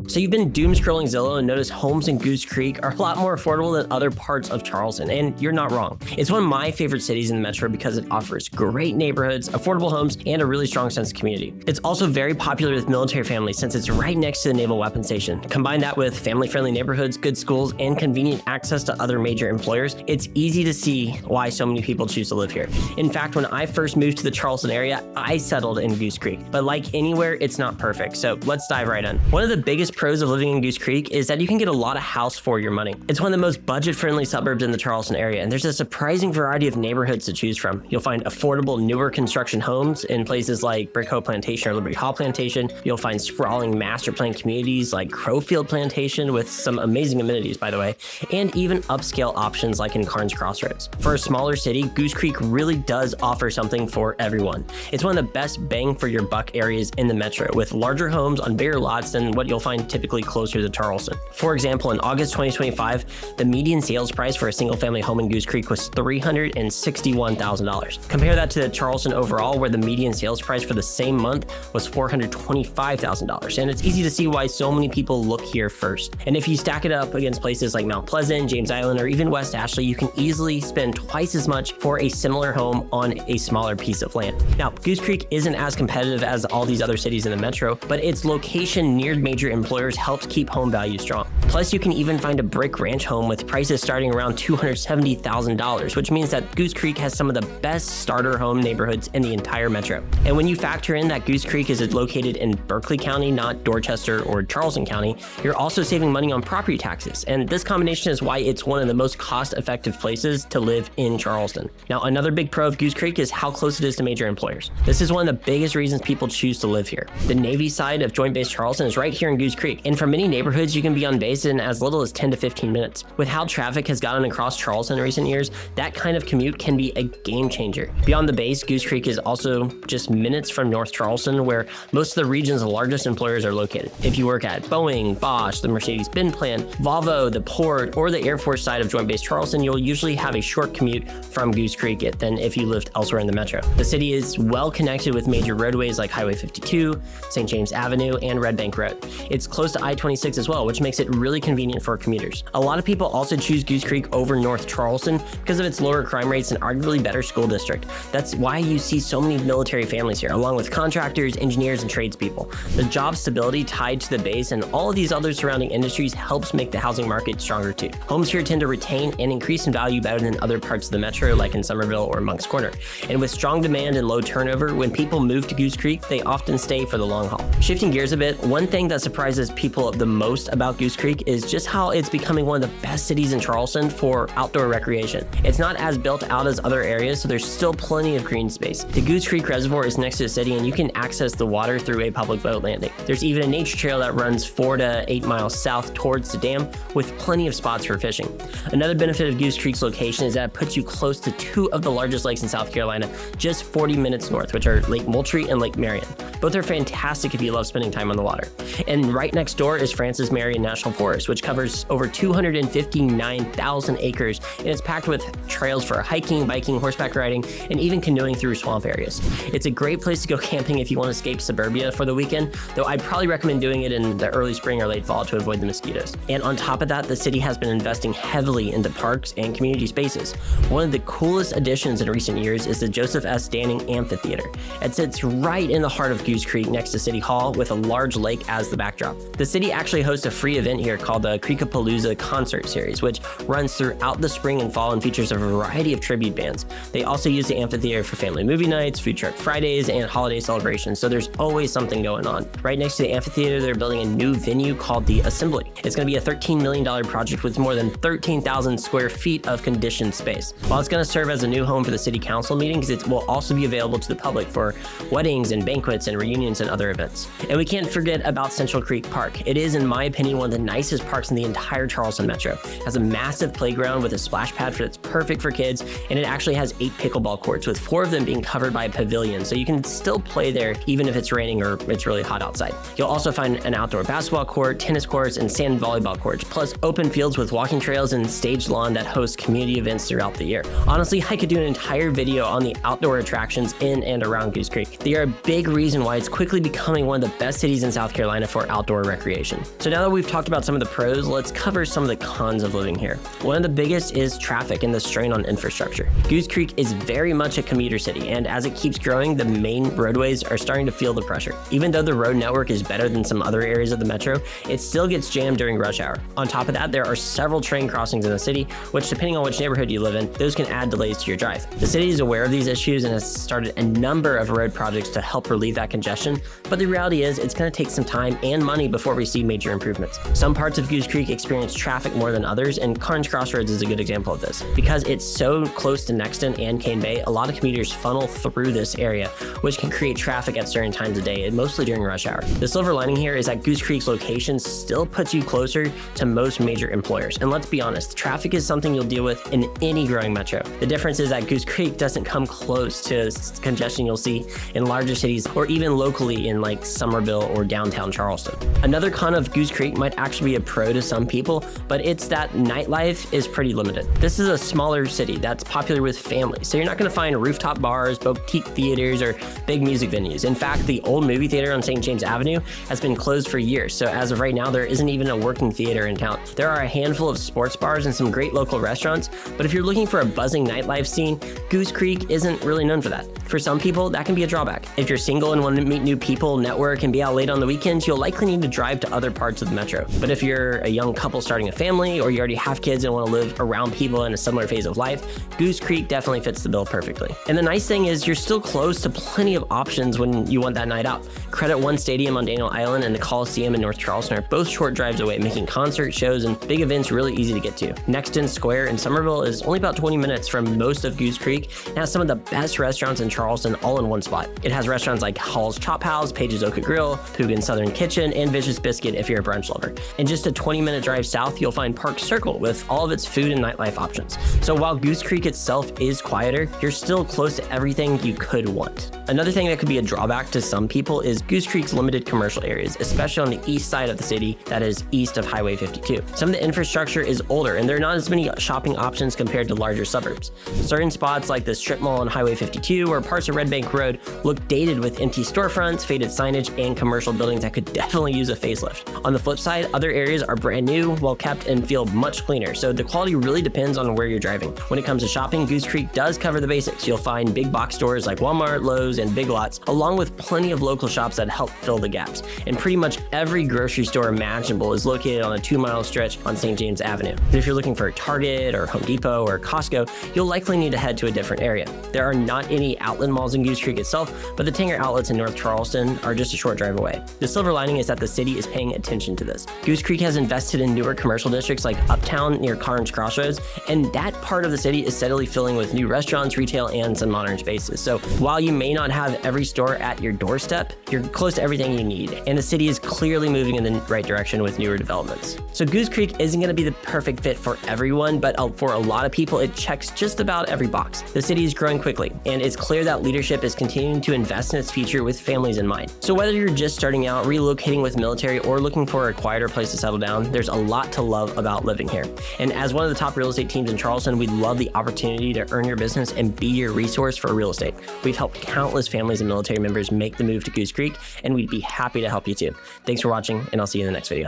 So you've been doom scrolling Zillow and noticed homes in Goose Creek are a lot more affordable than other parts of Charleston, and you're not wrong. It's one of my favorite cities in the metro because it offers great neighborhoods, affordable homes, and a really strong sense of community. It's also very popular with military families since it's right next to the Naval Weapons Station. Combine that with family-friendly neighborhoods, good schools, and convenient access to other major employers, it's easy to see why so many people choose to live here. In fact, when I first moved to the Charleston area, I settled in Goose Creek. But like anywhere, it's not perfect, so let's dive right in. One of the biggest pros of living in Goose Creek is that you can get a lot of house for your money. It's one of the most budget-friendly suburbs in the Charleston area, and there's a surprising variety of neighborhoods to choose from. You'll find affordable, newer construction homes in places like Brick Hill Plantation or Liberty Hall Plantation. You'll find sprawling master plan communities like Crowfield Plantation with some amazing amenities, by the way, and even upscale options like in Carnes Crossroads. For a smaller city, Goose Creek really does offer something for everyone. It's one of the best bang for your buck areas in the metro, with larger homes on bigger lots than what you'll find typically closer to Charleston. For example, in August 2025, the median sales price for a single-family home in Goose Creek was $361,000. Compare that to Charleston overall, where the median sales price for the same month was $425,000, and it's easy to see why so many people look here first. And if you stack it up against places like Mount Pleasant, James Island, or even West Ashley, you can easily spend twice as much for a similar home on a smaller piece of land. Now, Goose Creek isn't as competitive as all these other cities in the metro, but its location near major employers helps keep home values strong. Plus, you can even find a brick ranch home with prices starting around $270,000, which means that Goose Creek has some of the best starter home neighborhoods in the entire metro. And when you factor in that Goose Creek is located in Berkeley County, not Dorchester or Charleston County, you're also saving money on property taxes. And this combination is why it's one of the most cost-effective places to live in Charleston. Now, another big pro of Goose Creek is how close it is to major employers. This is one of the biggest reasons people choose to live here. The Navy side of Joint Base Charleston is right here in Goose Creek, and for many neighborhoods, you can be on base in as little as 10 to 15 minutes. With how traffic has gotten across Charleston in recent years, that kind of commute can be a game changer. Beyond the base, Goose Creek is also just minutes from North Charleston, where most of the region's largest employers are located. If you work at Boeing, Bosch, the Mercedes-Benz plant, Volvo, the port, or the Air Force side of Joint Base Charleston, you'll usually have a short commute from Goose Creek than if you lived elsewhere in the metro. The city is well connected with major roadways like Highway 52, St. James Avenue, and Red Bank Road. It's close to I-26 as well, which makes it really convenient for commuters. A lot of people also choose Goose Creek over North Charleston because of its lower crime rates and arguably better school district. That's why you see so many military families here, along with contractors, engineers, and tradespeople. The job stability tied to the base and all of these other surrounding industries helps make the housing market stronger too. Homes here tend to retain and increase in value better than other parts of the metro, like in Somerville or Moncks Corner. And with strong demand and low turnover, when people move to Goose Creek, they often stay for the long haul. Shifting gears a bit, one thing that surprises people the most about Goose Creek is just how it's becoming one of the best cities in Charleston for outdoor recreation. It's not as built out as other areas, so there's still plenty of green space. The Goose Creek Reservoir is next to the city, and you can access the water through a public boat landing. There's even a nature trail that runs 4 to 8 miles south towards the dam, with plenty of spots for fishing. Another benefit of Goose Creek's location is that it puts you close to 2 of the largest lakes in South Carolina, just 40 minutes north, which are Lake Moultrie and Lake Marion. Both are fantastic if you love spending time on the water. And right next door is Francis Marion National Forest, which covers over 259,000 acres, and it's packed with trails for hiking, biking, horseback riding, and even canoeing through swamp areas. It's a great place to go camping if you want to escape suburbia for the weekend, though I'd probably recommend doing it in the early spring or late fall to avoid the mosquitoes. And on top of that, the city has been investing heavily into parks and community spaces. One of the coolest additions in recent years is the Joseph S. Danning Amphitheater. It sits right in the heart of Goose Creek next to City Hall with a large lake as the backdrop. The city actually hosts a free event here called the Creekapalooza Concert Series, which runs throughout the spring and fall and features a variety of tribute bands. They also use the amphitheater for family movie nights, food truck Fridays, and holiday celebrations, so there's always something going on. Right next to the amphitheater, they're building a new venue called the Assembly. It's going to be a $13 million project with more than 13,000 square feet of conditioned space. While it's going to serve as a new home for the city council meetings, it will also be available to the public for weddings and banquets and reunions and other events. And we can't forget about Central Creek Park. It is, in my opinion, one of the nicest nicest parks in the entire Charleston metro. It has a massive playground with a splash pad that's perfect for kids, and it actually has 8 pickleball courts, with 4 of them being covered by a pavilion, so you can still play there even if it's raining or it's really hot outside. You'll also find an outdoor basketball court, tennis courts, and sand volleyball courts, plus open fields with walking trails and staged lawn that host community events throughout the year. Honestly, I could do an entire video on the outdoor attractions in and around Goose Creek. They are a big reason why it's quickly becoming one of the best cities in South Carolina for outdoor recreation. So now that we've talked about some of the pros, let's cover some of the cons of living here. One of the biggest is traffic and the strain on infrastructure. Goose Creek is very much a commuter city, and as it keeps growing, the main roadways are starting to feel the pressure. Even though the road network is better than some other areas of the metro, it still gets jammed during rush hour. On top of that, there are several train crossings in the city, which depending on which neighborhood you live in, those can add delays to your drive. The city is aware of these issues and has started a number of road projects to help relieve that congestion, but the reality is it's going to take some time and money before we see major improvements. Some parts of Goose Creek experience traffic more than others, and Carnes Crossroads is a good example of this. Because it's so close to Nexton and Cane Bay, a lot of commuters funnel through this area, which can create traffic at certain times of day, and mostly during rush hour. The silver lining here is that Goose Creek's location still puts you closer to most major employers. And let's be honest, traffic is something you'll deal with in any growing metro. The difference is that Goose Creek doesn't come close to congestion you'll see in larger cities or even locally in like Somerville or downtown Charleston. Another con of Goose Creek might actually be a pro to some people, but it's that nightlife is pretty limited. This is a smaller city that's popular with families, so you're not going to find rooftop bars, boutique theaters, or big music venues. In fact, the old movie theater on St. James Avenue has been closed for years, so as of right now, there isn't even a working theater in town. There are a handful of sports bars and some great local restaurants, but if you're looking for a buzzing nightlife scene, Goose Creek isn't really known for that. For some people, that can be a drawback. If you're single and want to meet new people, network, and be out late on the weekends, you'll likely need to drive to other parts of the metro. But if you're a young couple starting a family, or you already have kids and want to live around people in a similar phase of life, Goose Creek definitely fits the bill perfectly. And the nice thing is you're still close to plenty of options when you want that night out. Credit One Stadium on Daniel Island and the Coliseum in North Charleston are both short drives away, making concert shows and big events really easy to get to. Nexton Square in Somerville is only about 20 minutes from most of Goose Creek and has some of the best restaurants in Charleston all in one spot. It has restaurants like Hall's Chop House, Page's Oka Grill, Pugin Southern Kitchen, and Vicious Biscuit if you're a brunch lover. And just a 20-minute drive south, you'll find Park Circle with all of its food and nightlife options. So while Goose Creek itself is quieter, you're still close to everything you could want. Another thing that could be a drawback to some people is Goose Creek's limited commercial areas, especially on the east side of the city that is east of Highway 52. Some of the infrastructure is older and there are not as many shopping options compared to larger suburbs. Certain spots like the strip mall on Highway 52 or parts of Red Bank Road look dated with empty storefronts, faded signage, and commercial buildings that could definitely use a facelift. On the flip side, other areas are brand new, well kept, and feel much cleaner, so the quality really depends on where you're driving. When it comes to shopping, Goose Creek does cover the basics. You'll find big box stores like Walmart, Lowe's, and Big Lots, along with plenty of local shops that help fill the gaps. And pretty much every grocery store imaginable is located on a 2-mile stretch on St. James Avenue. And if you're looking for a Target or Home Depot or Costco, you'll likely need to head to a different area. There are not any outlet malls in Goose Creek itself, but the Tanger outlets in North Charleston are just a short drive away. The silver lining is that the city is paying attention to this. Goose Creek has invested in newer commercial districts like Uptown near Carnes Crossroads, and that part of the city is steadily filling with new restaurants, retail, and some modern spaces. So while you may not have every store at your doorstep, you're close to everything you need, and the city is clearly moving in the right direction with newer developments. So Goose Creek isn't going to be the perfect fit for everyone, but for a lot of people, it checks just about every box. The city is growing quickly, and it's clear that leadership is continuing to invest in its future with families in mind. So whether you're just starting out, relocating with military, or looking for a quieter place to settle down, there's a lot to love about living here. And as one of the top real estate teams in Charleston, we'd love the opportunity to earn your business and be your resource for real estate. We've helped countless families and military members make the move to Goose Creek, and we'd be happy to help you too. Thanks for watching, and I'll see you in the next video.